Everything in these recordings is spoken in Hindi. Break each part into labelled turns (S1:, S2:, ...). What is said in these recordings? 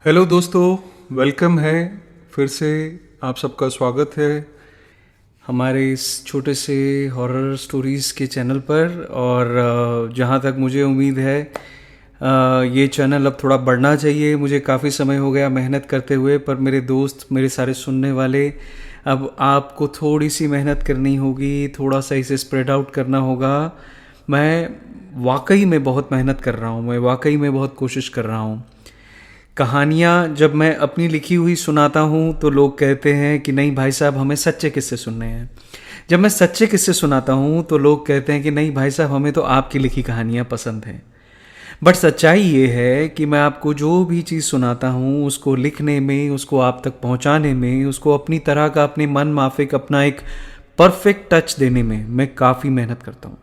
S1: हेलो दोस्तों, वेलकम है। फिर से आप सबका स्वागत है हमारे इस छोटे से हॉरर स्टोरीज़ के चैनल पर। और जहाँ तक मुझे उम्मीद है ये चैनल अब थोड़ा बढ़ना चाहिए। मुझे काफ़ी समय हो गया मेहनत करते हुए, पर मेरे दोस्त, मेरे सारे सुनने वाले, अब आपको थोड़ी सी मेहनत करनी होगी, थोड़ा सा इसे स्प्रेड आउट करना होगा। मैं वाकई में बहुत मेहनत कर रहा हूँ, मैं वाकई में बहुत कोशिश कर रहा हूँ। कहानियाँ जब मैं अपनी लिखी हुई सुनाता हूँ तो लोग कहते हैं कि नहीं भाई साहब, हमें सच्चे किस्से सुनने हैं। जब मैं सच्चे किस्से सुनाता हूँ तो लोग कहते हैं कि नहीं भाई साहब, हमें तो आपकी लिखी कहानियाँ पसंद हैं। बट सच्चाई ये है कि मैं आपको जो भी चीज़ सुनाता हूँ उसको लिखने में, उसको आप तक पहुँचाने में, उसको अपनी तरह का, अपने मन माफिक अपना एक परफेक्ट टच देने में मैं काफ़ी मेहनत करता हूँ।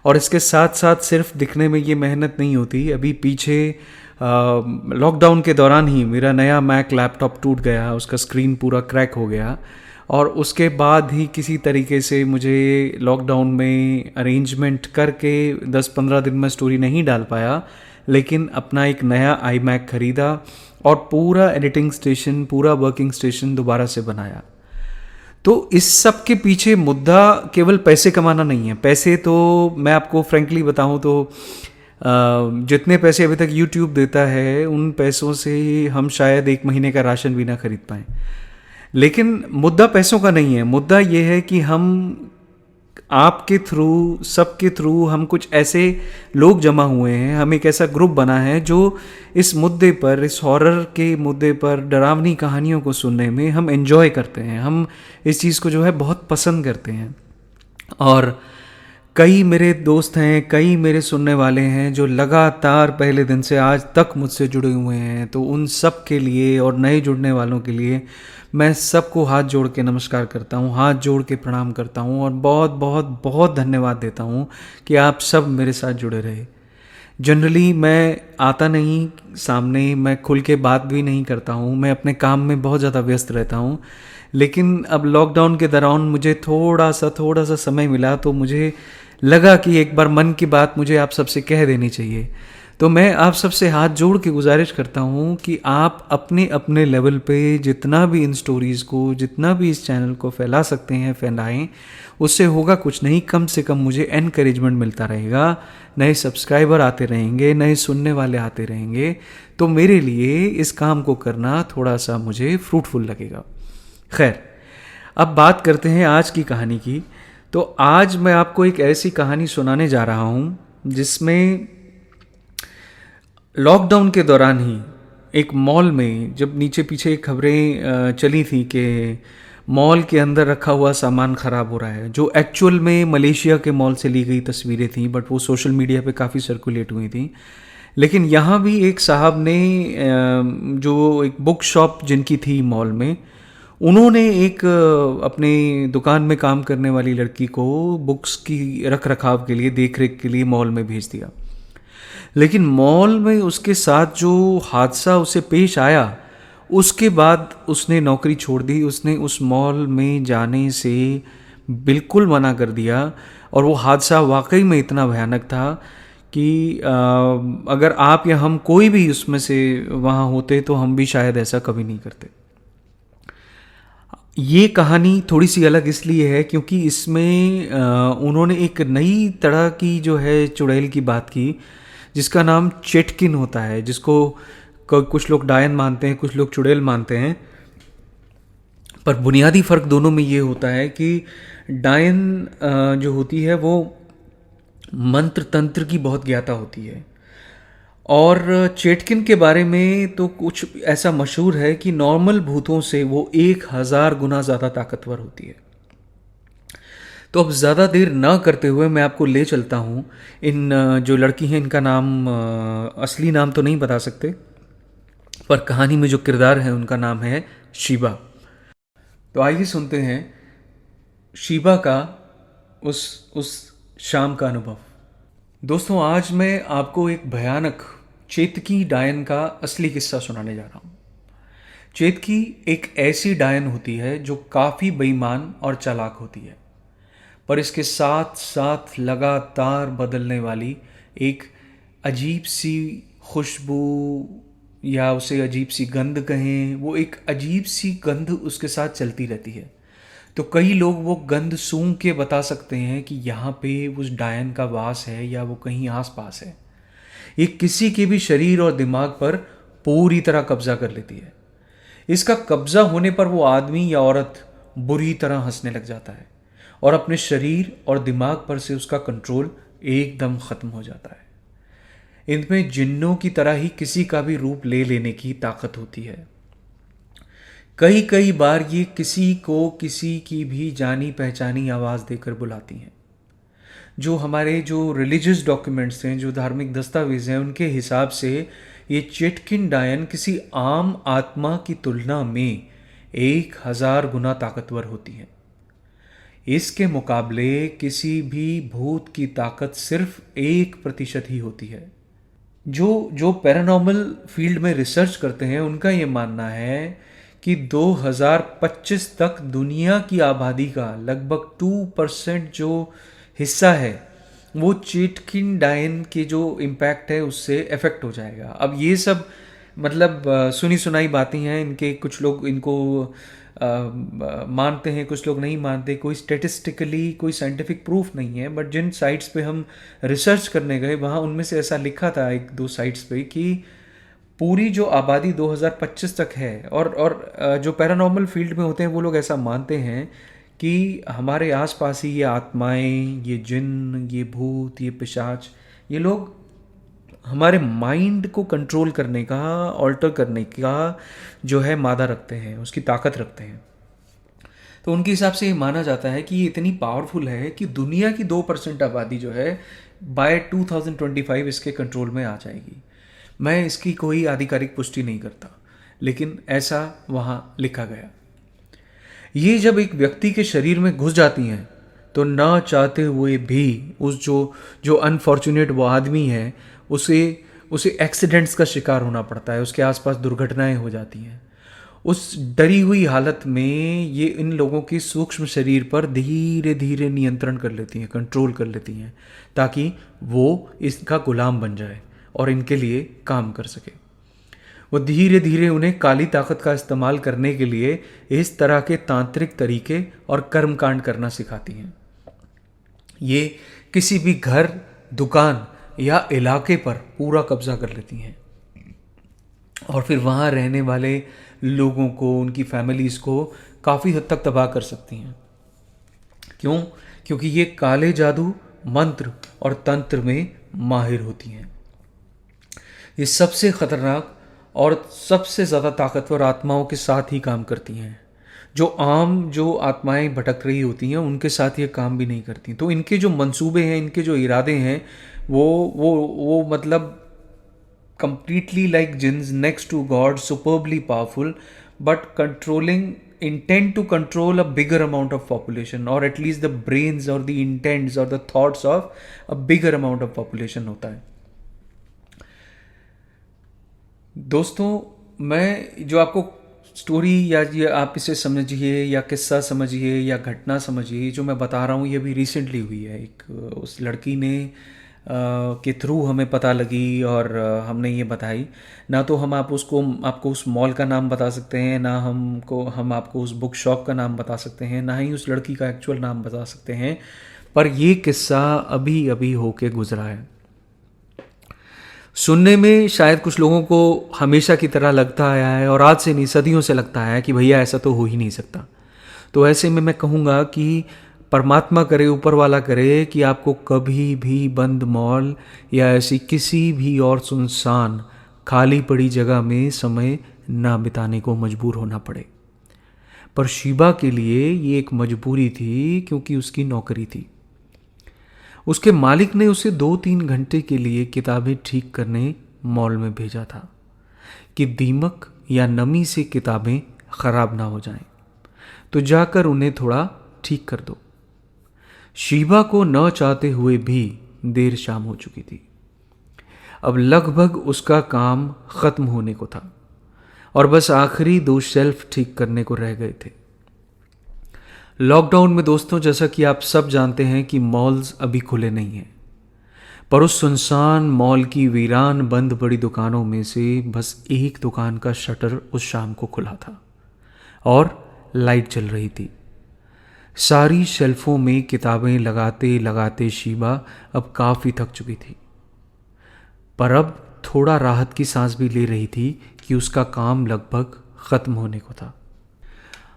S1: और इसके साथ साथ सिर्फ दिखने में ये मेहनत नहीं होती। अभी पीछे लॉकडाउन के दौरान ही मेरा नया मैक लैपटॉप टूट गया, उसका स्क्रीन पूरा क्रैक हो गया। और उसके बाद ही किसी तरीके से मुझे लॉकडाउन में अरेंजमेंट करके 10-15 दिन में स्टोरी नहीं डाल पाया, लेकिन अपना एक नया आई मैक ख़रीदा और पूरा एडिटिंग स्टेशन, पूरा वर्किंग स्टेशन दोबारा से बनाया। तो इस सब के पीछे मुद्दा केवल पैसे कमाना नहीं है। पैसे तो मैं आपको फ्रेंकली बताऊं तो जितने पैसे अभी तक यूट्यूब देता है उन पैसों से हम शायद एक महीने का राशन भी ना खरीद पाएं। लेकिन मुद्दा पैसों का नहीं है, मुद्दा ये है कि हम आपके थ्रू, सबके थ्रू हम कुछ ऐसे लोग जमा हुए हैं, हम एक ऐसा ग्रुप बना है जो इस मुद्दे पर, इस हॉरर के मुद्दे पर, डरावनी कहानियों को सुनने में हम एंजॉय करते हैं। हम इस चीज़ को जो है बहुत पसंद करते हैं। और कई मेरे दोस्त हैं, कई मेरे सुनने वाले हैं जो लगातार पहले दिन से आज तक मुझसे जुड़े हुए हैं। तो उन सब के लिए और नए जुड़ने वालों के लिए मैं सबको हाथ जोड़ के नमस्कार करता हूँ, हाथ जोड़ के प्रणाम करता हूँ और बहुत बहुत बहुत धन्यवाद देता हूँ कि आप सब मेरे साथ जुड़े रहे। जनरली मैं आता नहीं सामने, मैं खुल के बात भी नहीं करता हूँ, मैं अपने काम में बहुत ज़्यादा व्यस्त रहता हूँ। लेकिन अब लॉकडाउन के दौरान मुझे थोड़ा सा समय मिला तो मुझे लगा कि एक बार मन की बात मुझे आप सबसे कह देनी चाहिए। तो मैं आप सबसे हाथ जोड़ के गुजारिश करता हूँ कि आप अपने अपने लेवल पे जितना भी इन स्टोरीज़ को, जितना भी इस चैनल को फैला सकते हैं फैलाएं। उससे होगा कुछ नहीं, कम से कम मुझे एनकरेजमेंट मिलता रहेगा, नए सब्सक्राइबर आते रहेंगे, नए सुनने वाले आते रहेंगे। तो मेरे लिए इस काम को करना थोड़ा सा मुझे फ्रूटफुल लगेगा। खैर, अब बात करते हैं आज की कहानी की। तो आज मैं आपको एक ऐसी कहानी सुनाने जा रहा हूँ जिसमें लॉकडाउन के दौरान ही एक मॉल में, जब नीचे पीछे खबरें चली थी कि मॉल के अंदर रखा हुआ सामान ख़राब हो रहा है, जो एक्चुअल में मलेशिया के मॉल से ली गई तस्वीरें थी, बट वो सोशल मीडिया पे काफ़ी सर्कुलेट हुई थी। लेकिन यहाँ भी एक साहब ने जो एक बुक शॉप जिनकी थी मॉल में, उन्होंने एक अपने दुकान में काम करने वाली लड़की को बुक्स की रख रखाव के लिए, देख रेख के लिए मॉल में भेज दिया। लेकिन मॉल में उसके साथ जो हादसा उसे पेश आया, उसके बाद उसने नौकरी छोड़ दी। उसने उस मॉल में जाने से बिल्कुल मना कर दिया। और वो हादसा वाकई में इतना भयानक था कि अगर आप या हम कोई भी उसमें से वहाँ होते तो हम भी शायद ऐसा कभी नहीं करते। ये कहानी थोड़ी सी अलग इसलिए है क्योंकि इसमें उन्होंने एक नई तरह की जो है चुड़ैल की बात की, जिसका नाम चेटकिन होता है, जिसको कुछ लोग डायन मानते हैं, कुछ लोग चुड़ैल मानते हैं। पर बुनियादी फ़र्क दोनों में ये होता है कि डायन जो होती है वो मंत्र तंत्र की बहुत ज्ञाता होती है। और चेटकिन के बारे में तो कुछ ऐसा मशहूर है कि नॉर्मल भूतों से वो 1000 गुना ज़्यादा ताकतवर होती है। तो अब ज़्यादा देर ना करते हुए मैं आपको ले चलता हूँ। इन जो लड़की हैं, इनका नाम, असली नाम तो नहीं बता सकते, पर कहानी में जो किरदार है उनका नाम है शीबा। तो आइए सुनते हैं शीबा का उस शाम का अनुभव। दोस्तों, आज मैं आपको एक भयानक चेतकी डायन का असली किस्सा सुनाने जा रहा हूँ। चेतकी एक ऐसी डायन होती है जो काफ़ी बेईमान और चालाक होती है, पर इसके साथ साथ लगातार बदलने वाली एक अजीब सी खुशबू या उसे अजीब सी गंध कहें, वो एक अजीब सी गंध उसके साथ चलती रहती है। तो कई लोग वो गंध सूंघ के बता सकते हैं कि यहाँ पे उस डायन का वास है या वो कहीं आस पास है। ये किसी के भी शरीर और दिमाग पर पूरी तरह कब्जा कर लेती है। इसका कब्जा होने पर वो आदमी या औरत बुरी तरह हंसने लग जाता है और अपने शरीर और दिमाग पर से उसका कंट्रोल एकदम खत्म हो जाता है। इनमें जिन्नों की तरह ही किसी का भी रूप ले लेने की ताकत होती है। कई कई बार ये किसी को किसी की भी जानी पहचानी आवाज़ देकर बुलाती हैं। जो रिलीजियस डॉक्यूमेंट्स हैं, जो धार्मिक दस्तावेज हैं, उनके हिसाब से ये चिटकिन डायन किसी आम आत्मा की तुलना में 1000 गुना ताकतवर होती हैं। इसके मुकाबले किसी भी भूत की ताकत सिर्फ 1% ही होती है। जो जो पैरानॉर्मल फील्ड में रिसर्च करते हैं उनका ये मानना है कि 2025 तक दुनिया की आबादी का लगभग 2% जो हिस्सा है वो चेटकिन डायन के जो इम्पैक्ट है उससे अफेक्ट हो जाएगा। अब ये सब मतलब सुनी सुनाई बातें हैं। इनके कुछ लोग इनको मानते हैं, कुछ लोग नहीं मानते। कोई स्टेटिस्टिकली कोई साइंटिफिक प्रूफ नहीं है, बट जिन साइट्स पे हम रिसर्च करने गए वहाँ उनमें से ऐसा लिखा था एक दो साइट्स पे कि पूरी जो आबादी 2025 तक है। और जो पैरानॉर्मल फील्ड में होते हैं वो लोग ऐसा मानते हैं कि हमारे आसपास ही ये आत्माएं, ये जिन्न, ये भूत, ये पिशाच, ये लोग हमारे माइंड को कंट्रोल करने का, ऑल्टर करने का जो है मादा रखते हैं, उसकी ताकत रखते हैं। तो उनके हिसाब से ये माना जाता है कि ये इतनी पावरफुल है कि दुनिया की 2% आबादी जो है बाय 2025 इसके कंट्रोल में आ जाएगी। मैं इसकी कोई आधिकारिक पुष्टि नहीं करता, लेकिन ऐसा वहाँ लिखा गया। ये जब एक व्यक्ति के शरीर में घुस जाती हैं तो ना चाहते हुए भी उस जो अनफॉर्चुनेट वो आदमी है उसे एक्सीडेंट्स का शिकार होना पड़ता है, उसके आसपास दुर्घटनाएं हो जाती हैं। उस डरी हुई हालत में ये इन लोगों के सूक्ष्म शरीर पर धीरे धीरे नियंत्रण कर लेती हैं, कंट्रोल कर लेती हैं, ताकि वो इसका गुलाम बन जाए और इनके लिए काम कर सके। वो धीरे धीरे उन्हें काली ताकत का इस्तेमाल करने के लिए इस तरह के तांत्रिक तरीके और कर्मकांड करना सिखाती हैं। ये किसी भी घर, दुकान या इलाके पर पूरा कब्जा कर लेती हैं और फिर वहाँ रहने वाले लोगों को, उनकी फैमिलीज़ को काफ़ी हद तक तबाह कर सकती हैं। क्यों? क्योंकि ये काले जादू, मंत्र और तंत्र में माहिर होती हैं। ये सबसे ख़तरनाक और सबसे ज़्यादा ताकतवर आत्माओं के साथ ही काम करती हैं। जो आत्माएं भटक रही होती हैं उनके साथ ये काम भी नहीं करती। तो इनके जो मंसूबे हैं, इनके जो इरादे हैं, वो मतलब completely like jinns, next to God, superbly powerful, but intend to control a bigger amount of population, or at least the brains or the intents or the thoughts of a bigger amount of population होता है। दोस्तों, मैं जो आपको स्टोरी या ये आप इसे समझिए या किस्सा समझिए या घटना समझिए, जो मैं बता रहा हूँ ये भी रिसेंटली हुई है। उस लड़की ने के थ्रू हमें पता लगी और हमने ये बताई। ना तो हम आपको उस मॉल का नाम बता सकते हैं, ना हम आपको उस बुक शॉप का नाम बता सकते हैं, ना ही उस लड़की का एक्चुअल नाम बता सकते हैं, पर ये किस्सा अभी अभी होके गुजरा है। सुनने में शायद कुछ लोगों को हमेशा की तरह लगता आया है और आज से नहीं, सदियों से लगता है कि भैया ऐसा तो हो ही नहीं सकता। तो ऐसे में मैं कहूँगा कि परमात्मा करे, ऊपर वाला करे कि आपको कभी भी बंद मॉल या ऐसी किसी भी और सुनसान खाली पड़ी जगह में समय ना बिताने को मजबूर होना पड़े। पर शीबा के लिए ये एक मजबूरी थी, क्योंकि उसकी नौकरी थी। उसके मालिक ने उसे 2-3 घंटे के लिए किताबें ठीक करने मॉल में भेजा था कि दीमक या नमी से किताबें खराब ना हो जाएं, तो जाकर उन्हें थोड़ा ठीक कर दो। शीबा को न चाहते हुए भी देर शाम हो चुकी थी। अब लगभग उसका काम खत्म होने को था और बस आखिरी 2 शेल्फ ठीक करने को रह गए थे। लॉकडाउन में दोस्तों, जैसा कि आप सब जानते हैं कि मॉल्स अभी खुले नहीं हैं, पर उस सुनसान मॉल की वीरान बंद बड़ी दुकानों में से बस एक दुकान का शटर उस शाम को खुला था और लाइट जल रही थी। सारी शेल्फों में किताबें लगाते लगाते शीबा अब काफ़ी थक चुकी थी, पर अब थोड़ा राहत की सांस भी ले रही थी कि उसका काम लगभग ख़त्म होने को था।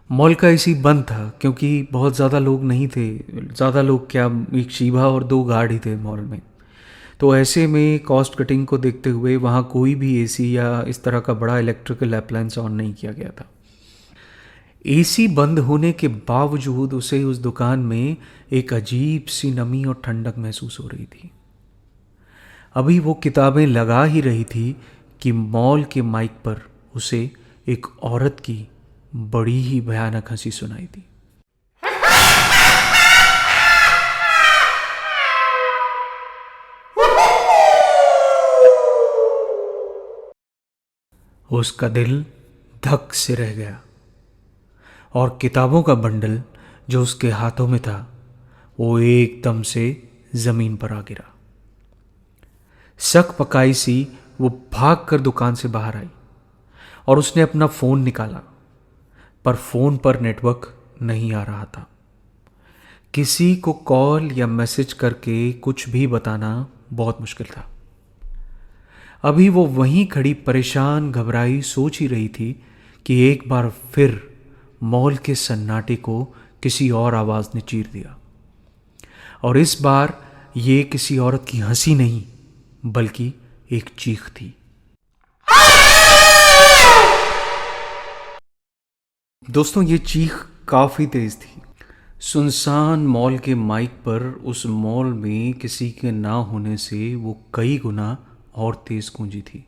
S1: मॉल का एसी बंद था क्योंकि बहुत ज़्यादा लोग नहीं थे। ज़्यादा लोग क्या, एक शीबा और 2 गार्ड ही थे मॉल में। तो ऐसे में कॉस्ट कटिंग को देखते हुए वहाँ कोई भी एसी या इस तरह का बड़ा इलेक्ट्रिकल अप्लायंस ऑन नहीं किया गया था। एसी बंद होने के बावजूद उसे उस दुकान में एक अजीब सी नमी और ठंडक महसूस हो रही थी। अभी वो किताबें लगा ही रही थी कि मॉल के माइक पर उसे एक औरत की बड़ी ही भयानक हंसी सुनाई दी। उसका दिल धक से रह गया और किताबों का बंडल जो उसके हाथों में था वो एकदम से जमीन पर आ गिरा। शक पकाई सी वो भाग कर दुकान से बाहर आई और उसने अपना फोन निकाला, पर फोन पर नेटवर्क नहीं आ रहा था। किसी को कॉल या मैसेज करके कुछ भी बताना बहुत मुश्किल था। अभी वो वहीं खड़ी परेशान घबराई सोच ही रही थी कि एक बार फिर मॉल के सन्नाटे को किसी और आवाज ने चीर दिया, और इस बार ये किसी औरत की हंसी नहीं बल्कि एक चीख थी। दोस्तों, ये चीख काफी तेज थी। सुनसान मॉल के माइक पर उस मॉल में किसी के ना होने से वो कई गुना और तेज गूंजी थी,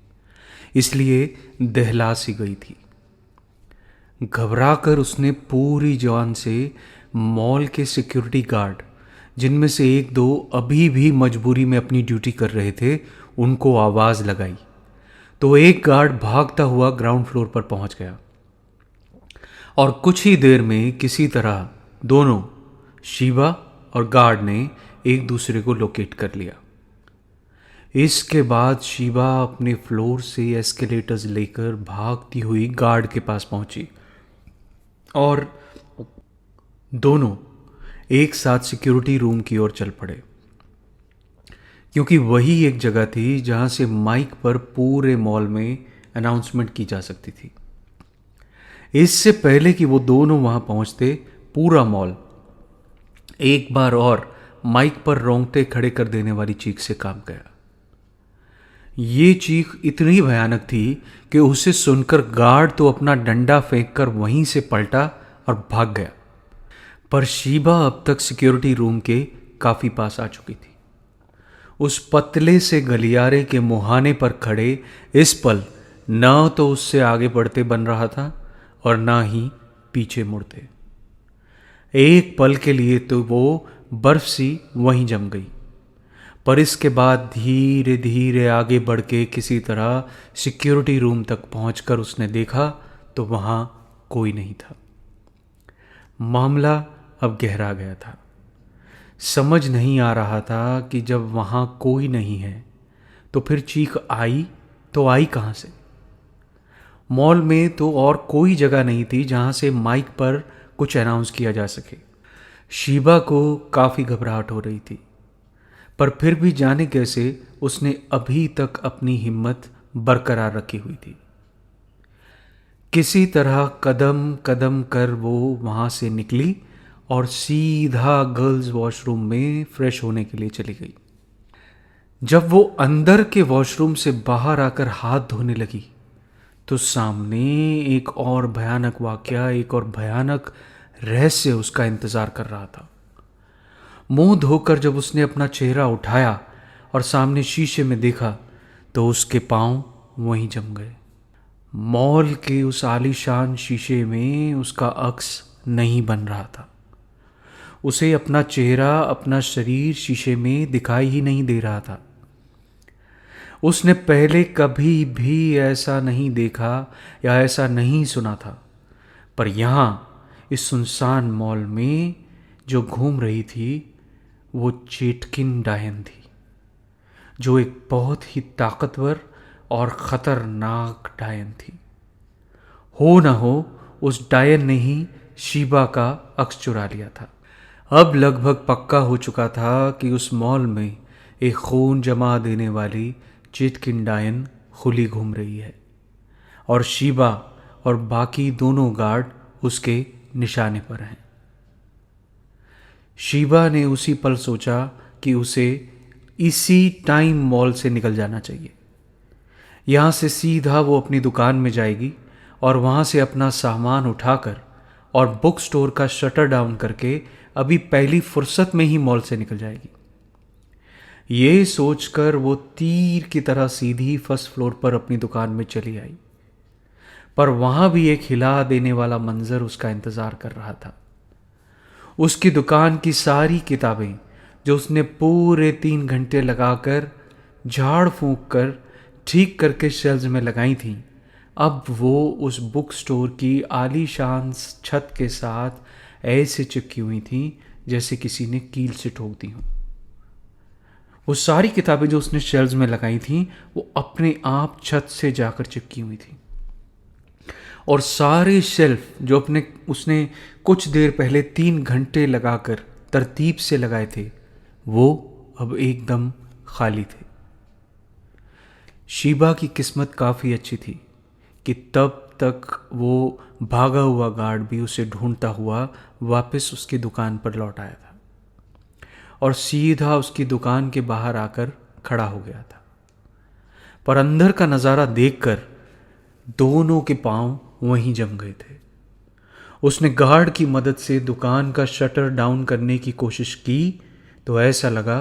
S1: इसलिए दहला सी गई थी। घबराकर उसने पूरी जान से मॉल के सिक्योरिटी गार्ड, जिनमें से एक दो अभी भी मजबूरी में अपनी ड्यूटी कर रहे थे, उनको आवाज़ लगाई तो एक गार्ड भागता हुआ ग्राउंड फ्लोर पर पहुंच गया और कुछ ही देर में किसी तरह दोनों, शीबा और गार्ड ने एक दूसरे को लोकेट कर लिया। इसके बाद शीबा अपने फ्लोर से एस्केलेटर्स लेकर भागती हुई गार्ड के पास पहुंची और दोनों एक साथ सिक्योरिटी रूम की ओर चल पड़े, क्योंकि वही एक जगह थी जहां से माइक पर पूरे मॉल में अनाउंसमेंट की जा सकती थी। इससे पहले कि वो दोनों वहां पहुंचते, पूरा मॉल एक बार और माइक पर रोंगटे खड़े कर देने वाली चीख से कांप गया। ये चीख इतनी भयानक थी कि उसे सुनकर गार्ड तो अपना डंडा फेंककर वहीं से पलटा और भाग गया, पर शीबा अब तक सिक्योरिटी रूम के काफी पास आ चुकी थी। उस पतले से गलियारे के मुहाने पर खड़े इस पल न तो उससे आगे बढ़ते बन रहा था और ना ही पीछे मुड़ते। एक पल के लिए तो वो बर्फ सी वहीं जम गई, पर इसके बाद धीरे धीरे आगे बढ़ के किसी तरह सिक्योरिटी रूम तक पहुंचकर उसने देखा तो वहां कोई नहीं था। मामला अब गहरा गया था। समझ नहीं आ रहा था कि जब वहां कोई नहीं है तो फिर चीख आई तो आई कहां से। मॉल में तो और कोई जगह नहीं थी जहां से माइक पर कुछ अनाउंस किया जा सके। शीबा को काफी घबराहट हो रही थी, पर फिर भी जाने कैसे उसने अभी तक अपनी हिम्मत बरकरार रखी हुई थी। किसी तरह कदम कदम कर वो वहां से निकली और सीधा गर्ल्स वॉशरूम में फ्रेश होने के लिए चली गई। जब वो अंदर के वॉशरूम से बाहर आकर हाथ धोने लगी तो सामने एक और भयानक वाकया, एक और भयानक रहस्य उसका इंतजार कर रहा था। मुंह धोकर जब उसने अपना चेहरा उठाया और सामने शीशे में देखा तो उसके पांव वहीं जम गए। मॉल के उस आलीशान शीशे में उसका अक्स नहीं बन रहा था। उसे अपना चेहरा, अपना शरीर शीशे में दिखाई ही नहीं दे रहा था। उसने पहले कभी भी ऐसा नहीं देखा या ऐसा नहीं सुना था, पर यहाँ इस सुनसान मॉल में जो घूम रही थी वो चेटकिन डायन थी। जो एक बहुत ही ताकतवर और ख़तरनाक डायन थी। हो न हो उस डायन ने ही शीबा का अक्स चुरा लिया था। अब लगभग पक्का हो चुका था कि उस मॉल में एक खून जमा देने वाली चिटकिन डायन खुली घूम रही है और शीबा और बाकी दोनों गार्ड उसके निशाने पर हैं। शीबा ने उसी पल सोचा कि उसे इसी टाइम मॉल से निकल जाना चाहिए। यहाँ से सीधा वो अपनी दुकान में जाएगी और वहाँ से अपना सामान उठाकर और बुक स्टोर का शटर डाउन करके अभी पहली फुर्सत में ही मॉल से निकल जाएगी। ये सोचकर वो तीर की तरह सीधी फर्स्ट फ्लोर पर अपनी दुकान में चली आई, पर वहाँ भी एक हिला देने वाला मंजर उसका इंतज़ार कर रहा था। उसकी दुकान की सारी किताबें जो उसने पूरे 3 घंटे लगाकर झाड़ फूंक कर ठीक करके शेल्व्स में लगाई थीं, अब वो उस बुक स्टोर की आलीशान छत के साथ ऐसे चिपकी हुई थीं जैसे किसी ने कील से ठोक दी हों। वो सारी किताबें जो उसने शेल्व्स में लगाई थीं वो अपने आप छत से जाकर चिपकी हुई थीं और सारे शेल्फ जो उसने कुछ देर पहले 3 घंटे लगाकर तरतीब से लगाए थे वो अब एकदम खाली थे। शीबा की किस्मत काफ़ी अच्छी थी कि तब तक वो भागा हुआ गार्ड भी उसे ढूंढता हुआ वापस उसकी दुकान पर लौट आया था और सीधा उसकी दुकान के बाहर आकर खड़ा हो गया था। पर अंदर का नज़ारा देखकर दोनों के पांव वहीं जम गए थे। उसने गार्ड की मदद से दुकान का शटर डाउन करने की कोशिश की तो ऐसा लगा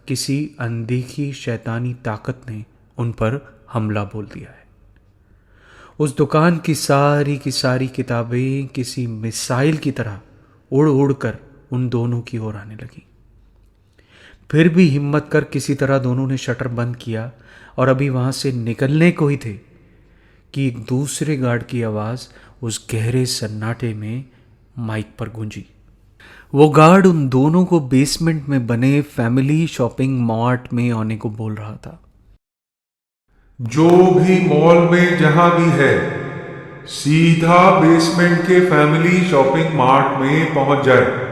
S1: किसी अनदेखी शैतानी ताकत ने उन पर हमला बोल दिया है। उस दुकान की सारी किताबें किसी मिसाइल की तरह उड़ उड़ कर उन दोनों की ओर आने लगी। फिर भी हिम्मत कर किसी तरह दोनों ने शटर बंद किया और अभी वहां से निकलने को ही थे कि एक दूसरे गार्ड की आवाज़ उस गहरे सन्नाटे में माइक पर गूंजी। वो गार्ड उन दोनों को बेसमेंट में बने फैमिली शॉपिंग मार्ट में आने को बोल रहा था।
S2: जो भी मॉल में जहां भी है सीधा बेसमेंट के फैमिली शॉपिंग मार्ट में पहुंच जाए।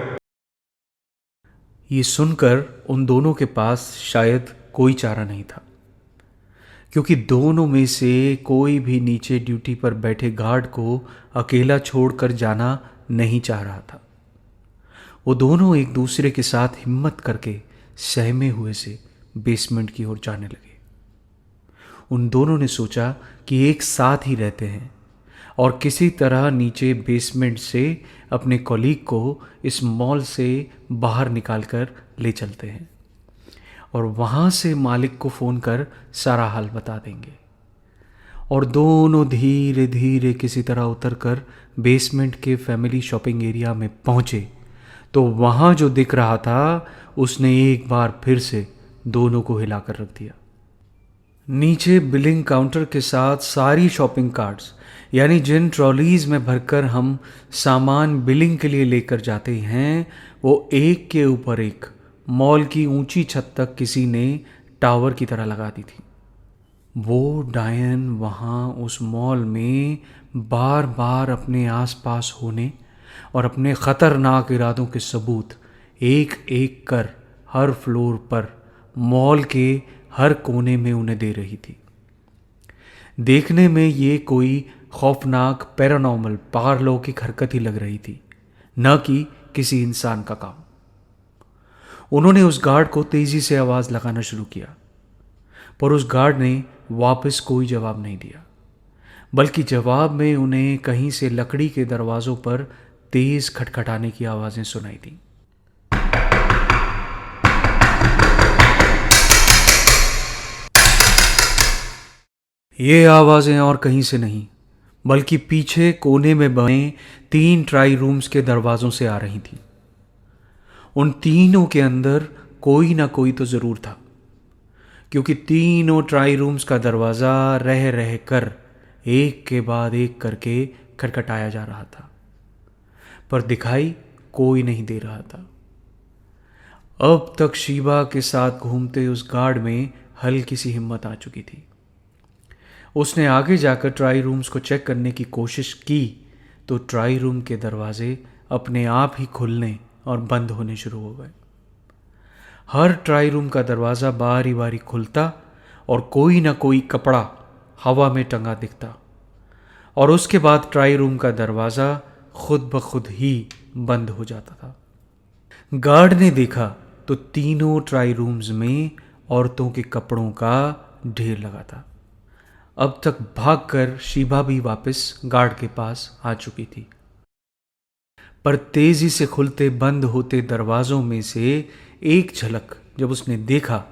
S1: ये सुनकर उन दोनों के पास शायद कोई चारा नहीं था, क्योंकि दोनों में से कोई भी नीचे ड्यूटी पर बैठे गार्ड को अकेला छोड़कर जाना नहीं चाह रहा था। वो दोनों एक दूसरे के साथ हिम्मत करके सहमे हुए से बेसमेंट की ओर जाने लगे। उन दोनों ने सोचा कि एक साथ ही रहते हैं और किसी तरह नीचे बेसमेंट से अपने कॉलीग को इस मॉल से बाहर निकालकर ले चलते हैं और वहाँ से मालिक को फ़ोन कर सारा हाल बता देंगे। और दोनों धीरे धीरे किसी तरह उतरकर बेसमेंट के फैमिली शॉपिंग एरिया में पहुँचे तो वहाँ जो दिख रहा था उसने एक बार फिर से दोनों को हिलाकर रख दिया। नीचे बिलिंग काउंटर के साथ सारी शॉपिंग कार्ट्स, यानी जिन ट्रॉलीज़ में भरकर हम सामान बिलिंग के लिए लेकर जाते हैं, वो एक के ऊपर एक मॉल की ऊंची छत तक किसी ने टावर की तरह लगा दी थी। वो डायन वहाँ उस मॉल में बार बार अपने आसपास होने और अपने ख़तरनाक इरादों के सबूत एक एक कर हर फ्लोर पर मॉल के हर कोने में उन्हें दे रही थी। देखने में ये कोई खौफनाक पैरानॉर्मल पारलौकिक हरकत ही लग रही थी, न कि किसी इंसान का काम। उन्होंने उस गार्ड को तेजी से आवाज़ लगाना शुरू किया, पर उस गार्ड ने वापस कोई जवाब नहीं दिया, बल्कि जवाब में उन्हें कहीं से लकड़ी के दरवाज़ों पर तेज़ खटखटाने की आवाज़ें सुनाई दी। ये आवाज़ें और कहीं से नहीं बल्कि पीछे कोने में बने 3 ट्राई रूम्स के दरवाज़ों से आ रही थीं। उन तीनों के अंदर कोई ना कोई तो ज़रूर था, क्योंकि तीनों ट्राई रूम्स का दरवाज़ा रह रह कर एक के बाद एक करके खटखटाया जा रहा था, पर दिखाई कोई नहीं दे रहा था। अब तक शीबा के साथ घूमते उस गार्ड में हल्की सी हिम्मत आ चुकी थी। उसने आगे जाकर ट्राई रूम्स को चेक करने की कोशिश की तो ट्राई रूम के दरवाजे अपने आप ही खुलने और बंद होने शुरू हो गए। हर ट्राई रूम का दरवाज़ा बारी बारी खुलता और कोई ना कोई कपड़ा हवा में टंगा दिखता, और उसके बाद ट्राई रूम का दरवाज़ा खुद ब खुद ही बंद हो जाता था। गार्ड ने देखा तो तीनों ट्राई रूम्स में औरतों के कपड़ों का ढेर लगा था। अब तक भागकर शीबा भी वापस गार्ड के पास आ चुकी थी, पर तेजी से खुलते बंद होते दरवाजों में से एक झलक जब उसने देखा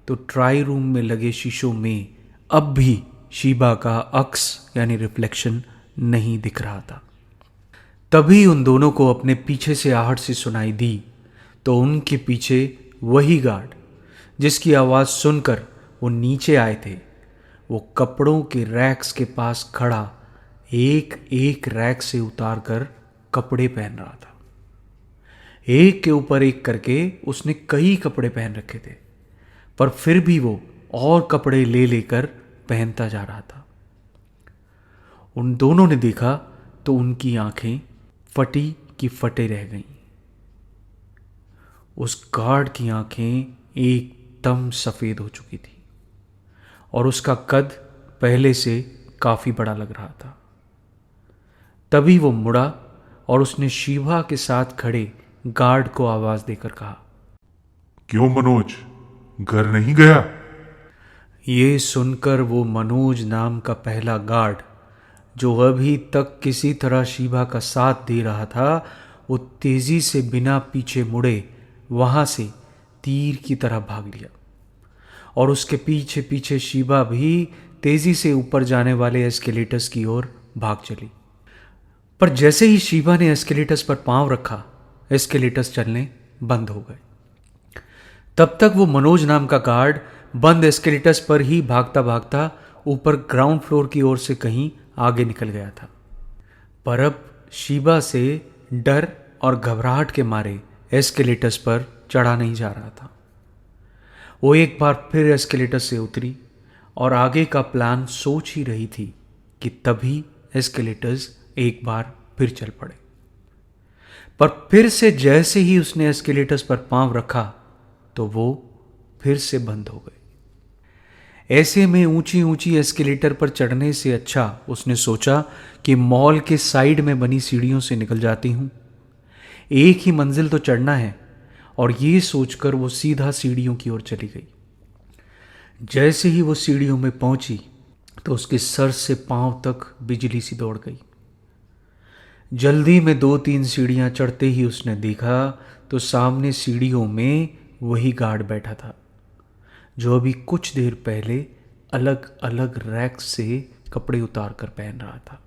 S1: तो ट्राई रूम में लगे शीशों में अब भी शीबा का अक्स यानी रिफ्लेक्शन नहीं दिख रहा था। तभी उन दोनों को अपने पीछे से आहट सी सुनाई दी तो उनके पीछे वही गार्ड जिसकी आवाज़ सुनकर वो नीचे आए थे, वो कपड़ों के रैक्स के पास खड़ा एक एक रैक से उतार कर कपड़े पहन रहा था। एक के ऊपर एक करके उसने कई कपड़े पहन रखे थे, पर फिर भी वो और कपड़े ले लेकर पहनता जा रहा था। उन दोनों ने देखा तो उनकी आंखें फटी की फटे रह गईं। उस गार्ड की आंखें एकदम सफ़ेद हो चुकी थी और उसका कद पहले से काफ़ी बड़ा लग रहा था। तभी वो मुड़ा और उसने शीबा के साथ खड़े गार्ड को आवाज़ देकर कहा,
S2: क्यों मनोज, घर नहीं गया?
S1: ये सुनकर वो मनोज नाम का पहला गार्ड जो अभी तक किसी तरह शीबा का साथ दे रहा था, वो तेजी से बिना पीछे मुड़े वहां से तीर की तरह भाग लिया और उसके पीछे पीछे शीबा भी तेजी से ऊपर जाने वाले एस्केलेटर्स की ओर भाग चली। पर जैसे ही शीबा ने एस्केलेटर्स पर पांव रखा, एस्केलेटर्स चलने बंद हो गए। तब तक वो मनोज नाम का गार्ड बंद एस्केलेटर्स पर ही भागता भागता ऊपर ग्राउंड फ्लोर की ओर से कहीं आगे निकल गया था। पर अब शीबा से डर और घबराहट के मारे एस्केलेटर्स पर चढ़ा नहीं जा रहा था। वो एक बार फिर एस्केलेटर से उतरी और आगे का प्लान सोच ही रही थी कि तभी एस्केलेटर्स एक बार फिर चल पड़े। पर फिर से जैसे ही उसने एस्केलेटर्स पर पांव रखा तो वो फिर से बंद हो गए। ऐसे में ऊंची ऊंची एस्केलेटर पर चढ़ने से अच्छा उसने सोचा कि मॉल के साइड में बनी सीढ़ियों से निकल जाती हूं। एक ही मंजिल तो चढ़ना है, और ये सोचकर वो सीधा सीढ़ियों की ओर चली गई। जैसे ही वो सीढ़ियों में पहुंची तो उसके सर से पांव तक बिजली सी दौड़ गई। जल्दी में 2-3 सीढ़ियां चढ़ते ही उसने देखा तो सामने सीढ़ियों में वही गार्ड बैठा था जो अभी कुछ देर पहले अलग अलग रैक से कपड़े उतार कर पहन रहा था।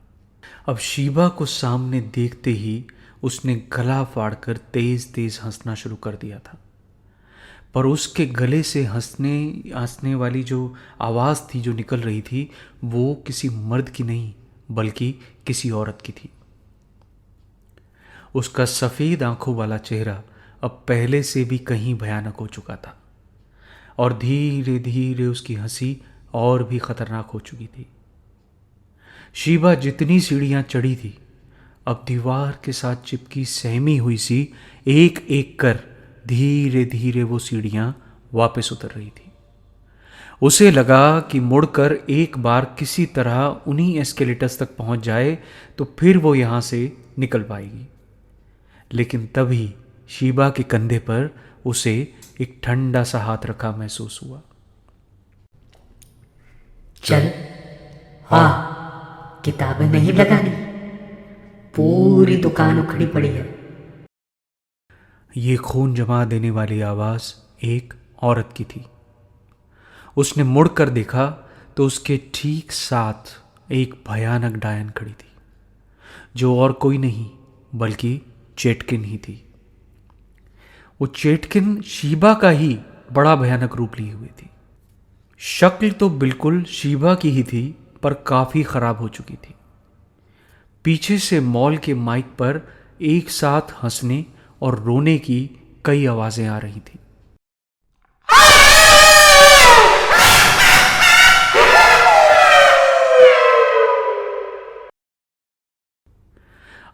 S1: अब शीबा को सामने देखते ही उसने गला फाड़कर तेज तेज हंसना शुरू कर दिया था, पर उसके गले से हंसने वाली जो आवाज़ थी जो निकल रही थी वो किसी मर्द की नहीं बल्कि किसी औरत की थी। उसका सफ़ेद आंखों वाला चेहरा अब पहले से भी कहीं भयानक हो चुका था और धीरे धीरे उसकी हंसी और भी खतरनाक हो चुकी थी। शीबा जितनी सीढ़ियां चढ़ी थी अब दीवार के साथ चिपकी सहमी हुई सी एक एक कर धीरे धीरे वो सीढ़ियां वापस उतर रही थी। उसे लगा कि मुड़कर एक बार किसी तरह उन्हीं एस्केलेटर्स तक पहुंच जाए तो फिर वो यहां से निकल पाएगी। लेकिन तभी शीबा के कंधे पर उसे एक ठंडा सा हाथ रखा महसूस हुआ।
S3: चल, हाँ, किताबें नहीं लगानी, पूरी दुकान उखड़ी पड़ी है।
S1: ये खून जमा देने वाली आवाज एक औरत की थी। उसने मुड़कर देखा तो उसके ठीक साथ एक भयानक डायन खड़ी थी जो और कोई नहीं बल्कि चेटकिन ही थी। वो चेटकिन शीबा का ही बड़ा भयानक रूप लिए हुई थी। शक्ल तो बिल्कुल शीबा की ही थी पर काफी खराब हो चुकी थी। पीछे से मॉल के माइक पर एक साथ हंसने और रोने की कई आवाजें आ रही थी।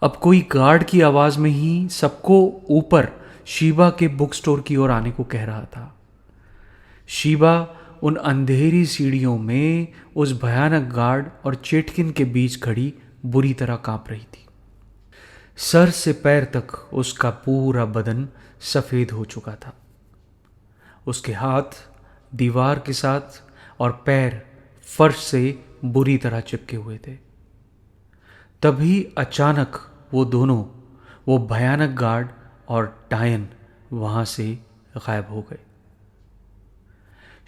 S1: अब कोई गार्ड की आवाज में ही सबको ऊपर शीबा के बुक स्टोर की ओर आने को कह रहा था। शीबा उन अंधेरी सीढ़ियों में उस भयानक गार्ड और चेटकिन के बीच खड़ी बुरी तरह कांप रही थी। सर से पैर तक उसका पूरा बदन सफेद हो चुका था। उसके हाथ दीवार के साथ और पैर फर्श से बुरी तरह चिपके हुए थे। तभी अचानक वो दोनों, वो भयानक गार्ड और डायन वहां से गायब हो गए।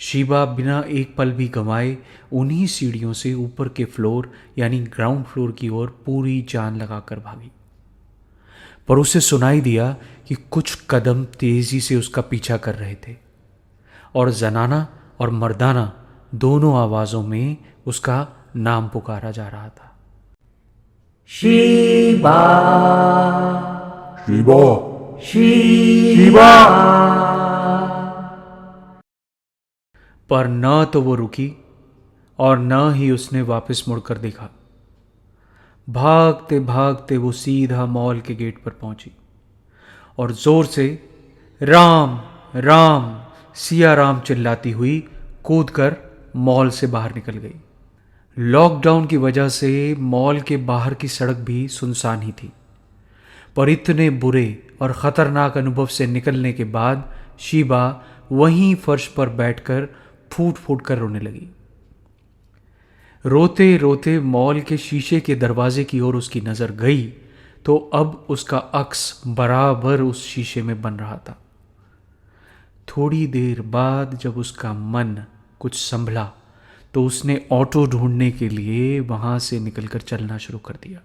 S1: शीबा बिना एक पल भी गंवाए उन्हीं सीढ़ियों से ऊपर के फ्लोर यानी ग्राउंड फ्लोर की ओर पूरी जान लगाकर भागी। पर उसे सुनाई दिया कि कुछ कदम तेजी से उसका पीछा कर रहे थे और जनाना और मर्दाना दोनों आवाजों में उसका नाम पुकारा जा रहा था।
S3: शीबा,
S2: शिवा,
S3: शीबा।
S1: पर न तो वो रुकी और न ही उसने वापस मुड़कर देखा। भागते भागते वो सीधा मॉल के गेट पर पहुंची और जोर से राम राम सिया राम चिल्लाती हुई कूदकर मॉल से बाहर निकल गई। लॉकडाउन की वजह से मॉल के बाहर की सड़क भी सुनसान ही थी, पर इतने बुरे और खतरनाक अनुभव से निकलने के बाद शीबा वहीं फर्श पर बैठकर फूट फूट कर रोने लगी। रोते रोते मॉल के शीशे के दरवाजे की ओर उसकी नजर गई तो अब उसका अक्स बराबर उस शीशे में बन रहा था। थोड़ी देर बाद जब उसका मन कुछ संभला तो उसने ऑटो ढूंढने के लिए वहां से निकलकर चलना शुरू कर दिया।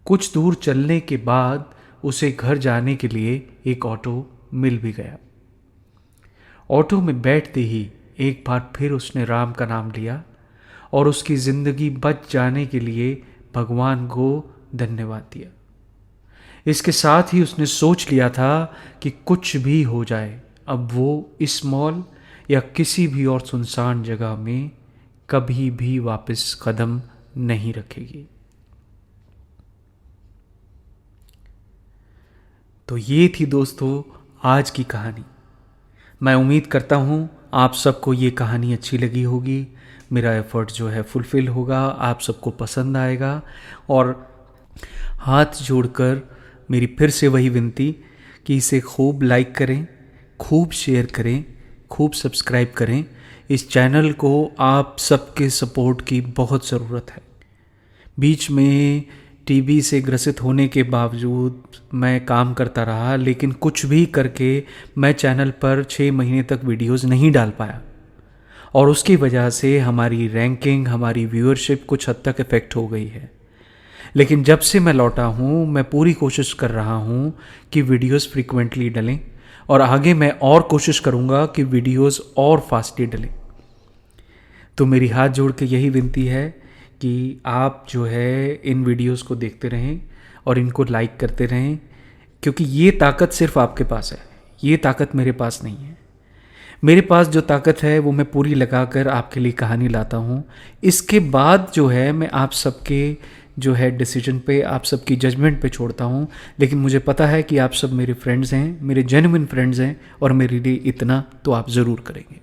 S1: कुछ दूर चलने के बाद उसे घर जाने के लिए एक ऑटो मिल भी गया। ऑटो में बैठते ही एक बार फिर उसने राम का नाम लिया और उसकी जिंदगी बच जाने के लिए भगवान को धन्यवाद दिया। इसके साथ ही उसने सोच लिया था कि कुछ भी हो जाए अब वो इस मॉल या किसी भी और सुनसान जगह में कभी भी वापस कदम नहीं रखेगी। तो ये थी दोस्तों आज की कहानी। मैं उम्मीद करता हूँ आप सबको ये कहानी अच्छी लगी होगी। मेरा एफर्ट जो है फुलफिल होगा, आप सबको पसंद आएगा। और हाथ जोड़कर मेरी फिर से वही विनती कि इसे खूब लाइक करें, खूब शेयर करें, खूब सब्सक्राइब करें। इस चैनल को आप सबके सपोर्ट की बहुत ज़रूरत है। बीच में टीबी से ग्रसित होने के बावजूद मैं काम करता रहा, लेकिन कुछ भी करके मैं चैनल पर 6 महीने तक वीडियोस नहीं डाल पाया और उसकी वजह से हमारी रैंकिंग, हमारी व्यूअरशिप कुछ हद तक इफ़ेक्ट हो गई है। लेकिन जब से मैं लौटा हूँ मैं पूरी कोशिश कर रहा हूँ कि वीडियोस फ्रीक्वेंटली डलें और आगे मैं और कोशिश करूँगा कि वीडियोस और फास्टली डलें। तो मेरी हाथ जोड़ के यही विनती है कि आप जो है इन वीडियोस को देखते रहें और इनको लाइक करते रहें, क्योंकि ये ताकत सिर्फ आपके पास है, ये ताकत मेरे पास नहीं है। मेरे पास जो ताकत है वो मैं पूरी लगाकर आपके लिए कहानी लाता हूँ। इसके बाद जो है मैं आप सबके जो है डिसीजन पे, आप सबकी जजमेंट पे छोड़ता हूँ। लेकिन मुझे पता है कि आप सब मेरे फ्रेंड्स हैं, मेरे जेन्युइन फ्रेंड्स हैं और मेरे लिए इतना तो आप ज़रूर करेंगे।